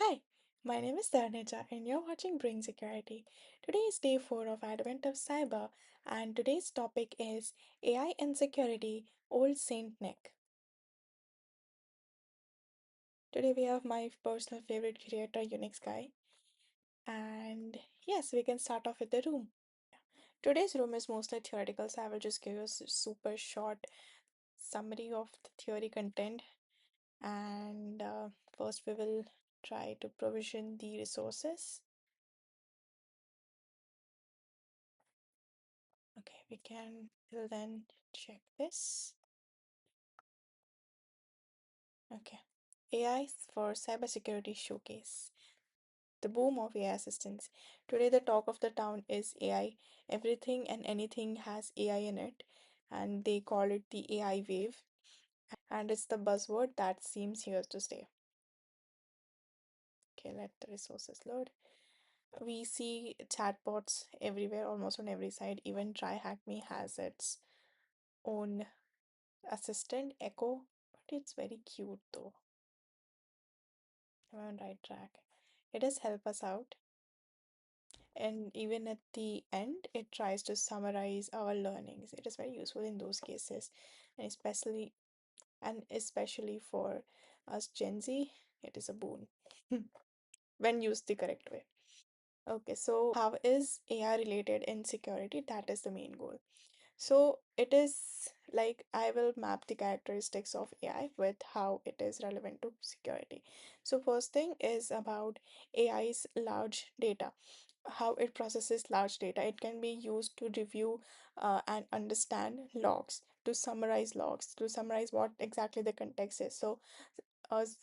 Hi, my name is Dharnija and you're watching Bring Security. Today is day 4 of Advent of Cyber and today's topic is AI and Security, Old Saint Nick. Today we have my personal favorite creator, Unix guy. And yes, we can start off with the room. Today's room is mostly theoretical, so I will just give you a super short summary of the theory content. And first we will try to provision the resources. Okay, we can till then check this. Okay. AI for Cybersecurity Showcase. The boom of AI assistants. Today, the talk of the town is AI. Everything and anything has AI in it, and they call it the AI wave. And it's the buzzword that seems here to stay. Okay, let the resources load. We see chatbots everywhere, almost on every side. Even TryHackMe has its own assistant, Echo, but it's very cute though. I'm on right track. It does help us out. And even at the end, it tries to summarize our learnings. It is very useful in those cases, and especially for us Gen Z, it is a boon when used the correct way. Okay, so how is AI related in security? That is the main goal. So it is like I will map the characteristics of AI with how it is relevant to security. So first thing is about AI's large data, how it processes large data. It can be used to review and understand logs, to summarize what exactly the context is. So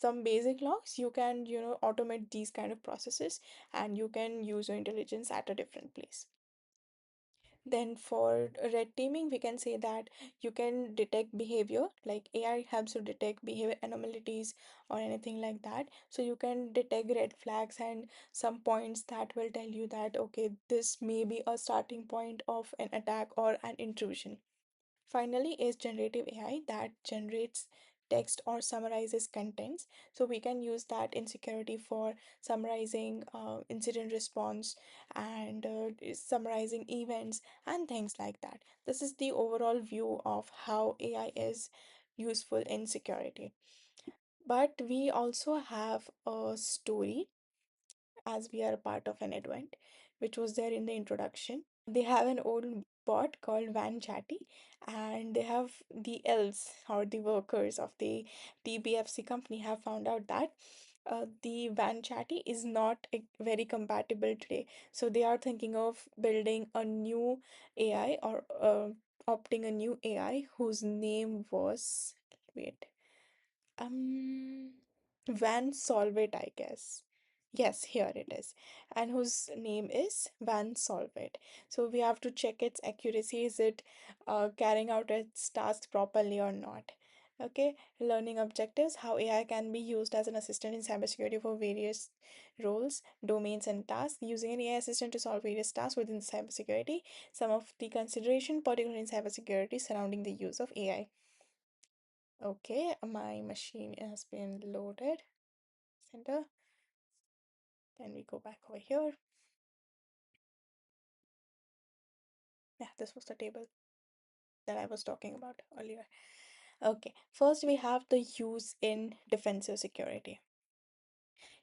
some basic logs, you can, automate these kind of processes and you can use your intelligence at a different place. Then for red teaming, we can say that you can detect behavior, like AI helps you detect behavior anomalies or anything like that. So you can detect red flags and some points that will tell you that, okay, this may be a starting point of an attack or an intrusion. Finally, is generative AI that generates text or summarizes contents. So we can use that in security for summarizing incident response and summarizing events and things like that. This is the overall view of how AI is useful in security. But we also have a story as we are a part of an event, which was there in the introduction. They have an old bot called Van Chatty, and they have the elves or the workers of the TBFC company have found out that the Van Chatty is not very compatible today. So they are thinking of building a new AI or opting a new AI whose name was, wait, um, Van SolveIT, I guess. Yes, here it is. And whose name is Van SolveIT. So we have to check its accuracy. Is it carrying out its task properly or not? Okay, learning objectives, how AI can be used as an assistant in cybersecurity for various roles, domains, and tasks. Using an AI assistant to solve various tasks within cybersecurity. Some of the consideration, particularly in cybersecurity, surrounding the use of AI. Okay, my machine has been loaded. Center. Then we go back over here. Yeah, this was the table that I was talking about earlier. Okay, first we have the use in defensive security.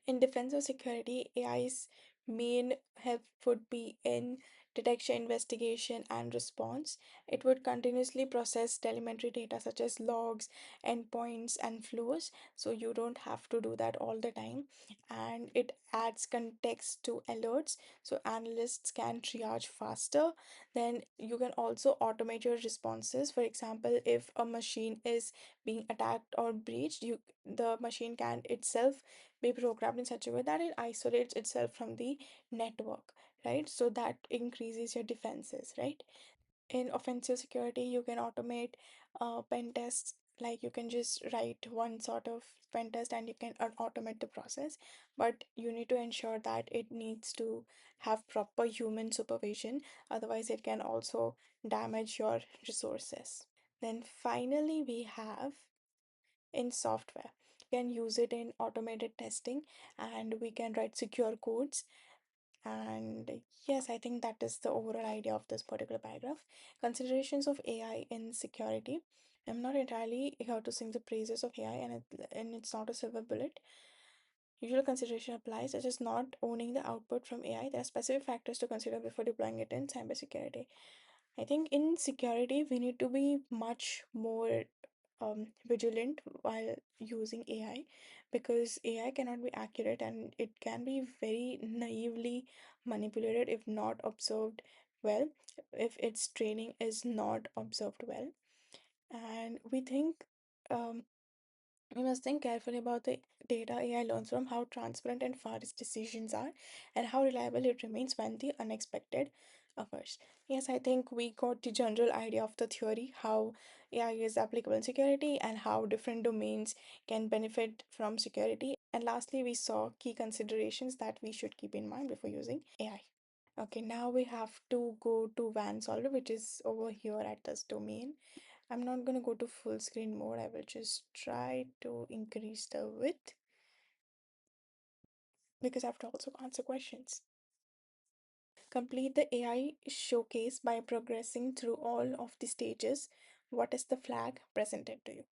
In defensive security, AI's main help would be in detection, investigation, and response. It would continuously process telemetry data such as logs, endpoints, and flows. So you don't have to do that all the time. And it adds context to alerts so analysts can triage faster. Then you can also automate your responses. For example, if a machine is being attacked or breached, the machine can itself be programmed in such a way that it isolates itself from the network, right? So that increases your defenses, right? In offensive security, you can automate pen tests. Like you can just write one sort of pen test and you can automate the process, but you need to ensure that it needs to have proper human supervision. Otherwise, it can also damage your resources. Then finally, we have in software. can use it in automated testing, and we can write secure codes. And yes, I think that is the overall idea of this particular paragraph. Considerations of AI in security. I'm not entirely here to sing the praises of AI, and it's not a silver bullet. Usual consideration applies, such as not owning the output from AI. There are specific factors to consider before deploying it in cybersecurity. I think in security, we need to be much more vigilant while using AI, because AI cannot be accurate and it can be very naively manipulated if not observed well, if its training is not observed well. And um, we must think carefully about the data AI learns from, how transparent and far its decisions are, and how reliable it remains when the unexpected occurs. Yes, I think we got the general idea of the theory, how AI is applicable in security and how different domains can benefit from security. And lastly, we saw key considerations that we should keep in mind before using AI. Okay, now we have to go to WAN solver, which is over here at this domain. I'm not going to go to full screen mode. I will just try to increase the width because I have to also answer questions. Complete the AI showcase by progressing through all of the stages. What is the flag presented to you?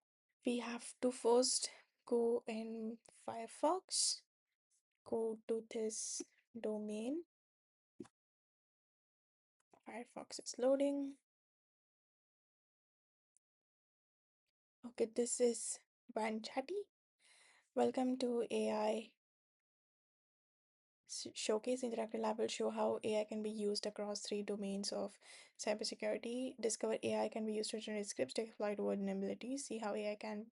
We have to first go in Firefox, go to this domain. Firefox is loading. Okay, this is WAN Chatty. Welcome to AI Showcase. Interactive Lab will show how AI can be used across three domains of cybersecurity. Discover AI can be used to generate scripts to exploit vulnerabilities. See how AI can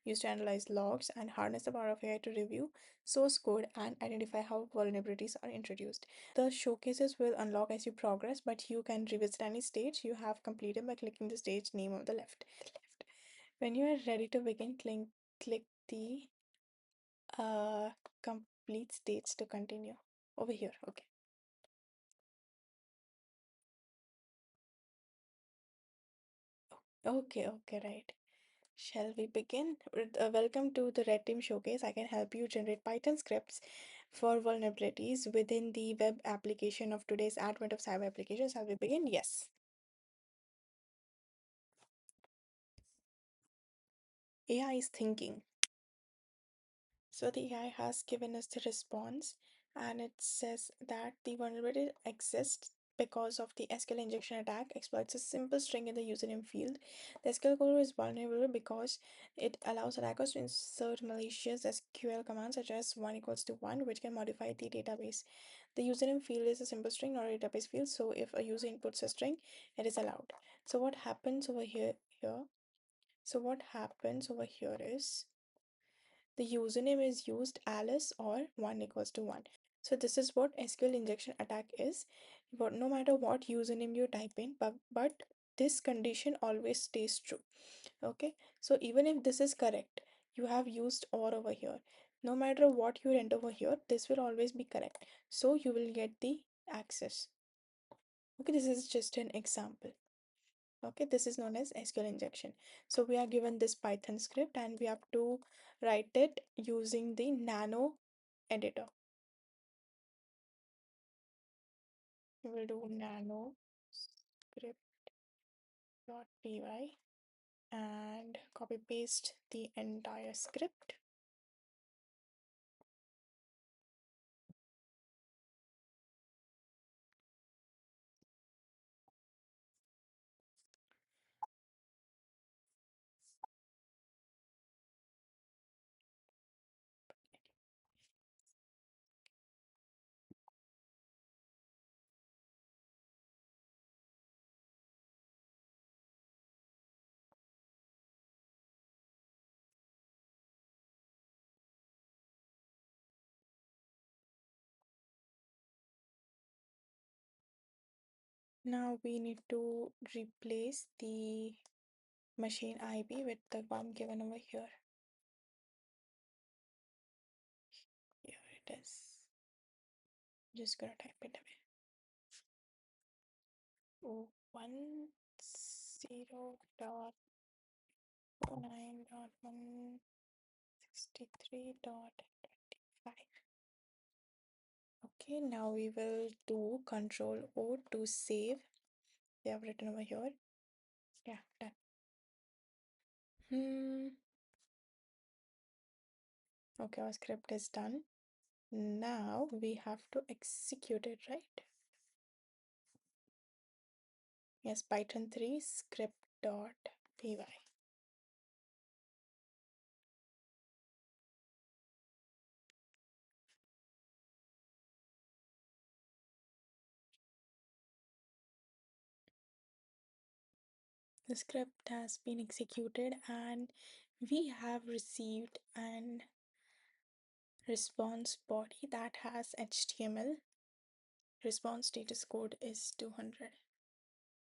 be used to analyze logs, and harness the power of AI to review source code and identify how vulnerabilities are introduced. The showcases will unlock as you progress, but you can revisit any stage you have completed by clicking the stage name on the left. When you are ready to begin, click the uh, complete stage to continue. Over here, okay. Okay, right. Shall we begin? Welcome to the Red Team Showcase. I can help you generate Python scripts for vulnerabilities within the web application of today's advent of cyber applications. Shall we begin? Yes. AI is thinking. So the AI has given us the response, and it says that the vulnerability exists because of the SQL injection attack exploits a simple string in the username field. The SQL code is vulnerable because it allows attackers to insert malicious SQL commands such as 1 equals to 1, which can modify the database. The username field is a simple string, not a database field, so if a user inputs a string, it is allowed. So what happens over here? So what happens over here is the username is used Alice or 1 equals to 1. So this is what SQL injection attack is. But no matter what username you type in, but this condition always stays true. Okay, so even if this is correct, you have used or over here. No matter what you enter over here, this will always be correct. So you will get the access. Okay, this is just an example. Okay, this is known as SQL injection. So we are given this Python script and we have to write it using the nano editor. We will do nano script.py and copy paste the entire script. Now we need to replace the machine IP with the one given over here. Here it is. Just gonna type it away. 10.9.1 63.25. Okay, now we will do Control O to save. They have written over here. Yeah, done. Okay, our script is done. Now we have to execute it, right? Yes, Python 3 script.py. The script has been executed and we have received an response body that has HTML. Response status code is 200.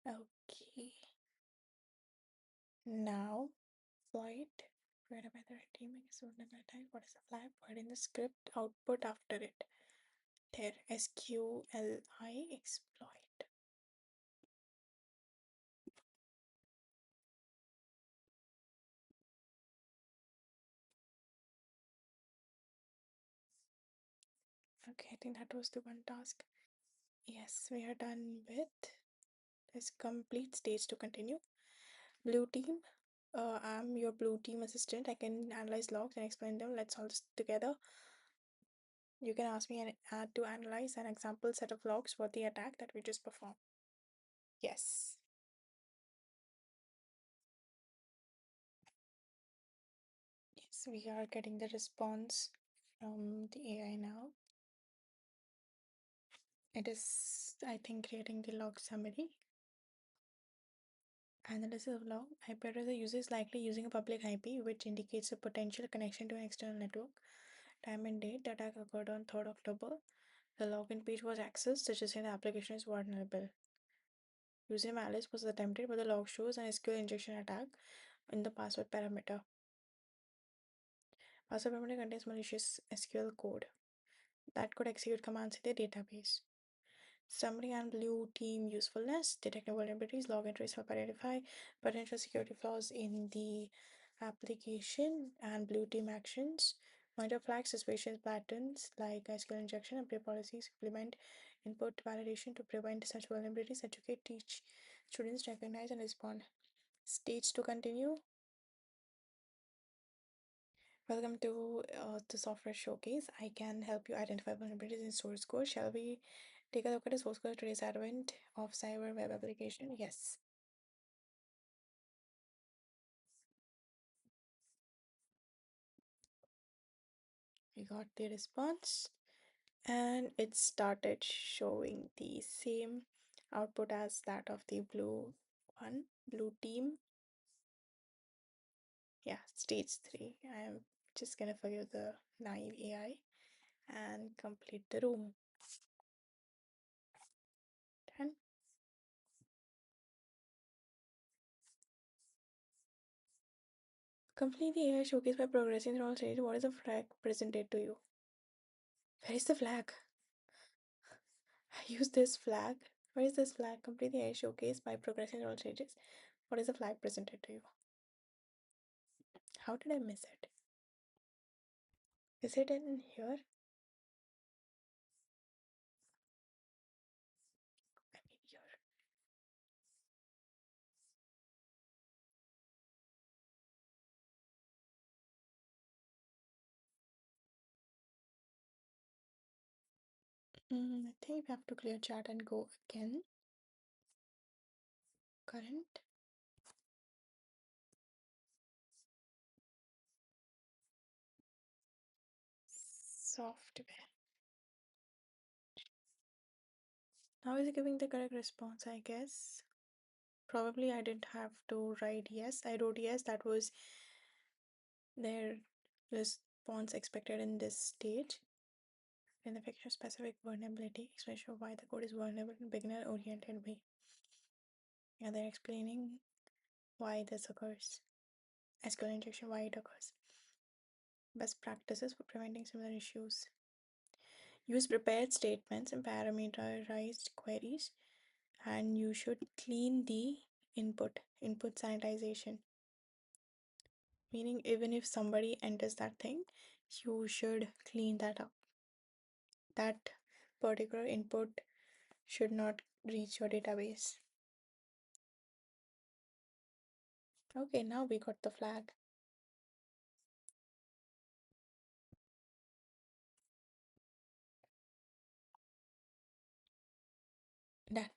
Okay. Now, flight provided by the red team is what is the flag provided in the script output after it? There, SQLI exploit. Okay, I think that was the one task. Yes, we are done with this complete stage to continue. Blue team, I'm your blue team assistant. I can analyze logs and explain them. Let's all just together. You can ask me to analyze an example set of logs for the attack that we just performed. Yes. Yes, we are getting the response from the AI now. It is, I think, creating the log summary. Analysis of log. IP address the user is likely using a public IP, which indicates a potential connection to an external network. Time and date. The attack occurred on 3rd October. The login page was accessed, suggesting the application is vulnerable. Username Alice was attempted, but the log shows an SQL injection attack in the password parameter. Password parameter contains malicious SQL code that could execute commands in the database. Summary and blue team usefulness. Detect vulnerabilities, log entries help identify potential security flaws in the application, and blue team actions. Monitor flag suspicious patterns like SQL injection, update policies, implement input validation to prevent such vulnerabilities, educate, teach students, recognize and respond. Stage to continue. Welcome to the software showcase. I can help you identify vulnerabilities in source code. Shall we take a look at the source code of today's advent of cyber web application? Yes. We got the response and it started showing the same output as that of the blue team. Yeah, stage 3. I'm just gonna forgive the naive AI and complete the room. Done. Complete the AI showcase by progressing through all stages. What is the flag presented to you? Where is the flag? I use this flag. Where is this flag? Complete the AI showcase by progressing through all stages. What is the flag presented to you? How did I miss it? Is it in here? I mean here. I think we have to clear chat and go again. Current. Software. Now is it giving the correct response, I guess? Probably I didn't have to write yes. I wrote yes. That was their response expected in this stage. In the picture specific vulnerability, explanation of why the code is vulnerable in beginner oriented way. Yeah, they're explaining why this occurs. SQL injection, why it occurs. Best practices for preventing similar issues. Use prepared statements and parameterized queries, and you should clean the input sanitization. meaning even if somebody enters that thing, you should clean that up. That particular input should not reach your database. Okay, now we got the flag. Done.